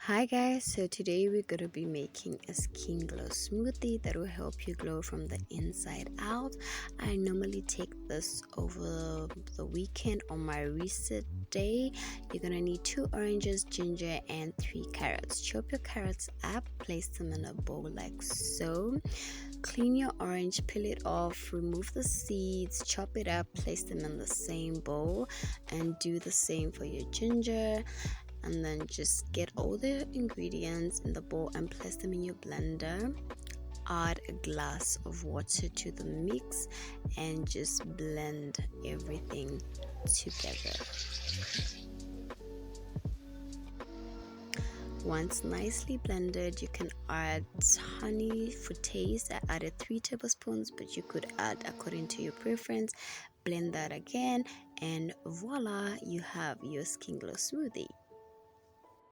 Hi guys, so today we're going to be making a skin glow smoothie that will help you glow from the inside out. I normally take this over the weekend on my reset day. You're going to need 2 oranges, ginger and 3 carrots. Chop your carrots up, place them in a bowl like so. Clean your orange, peel it off, remove the seeds, chop it up, place them in the same bowl, and do the same for your ginger. And then just get all the ingredients in the bowl and place them in your blender. Add a glass of water to the mix and just blend everything together. Once nicely blended, you can add honey for taste. I added 3 tablespoons, but you could add according to your preference. Blend that again, and voila, you have your skin glow smoothie.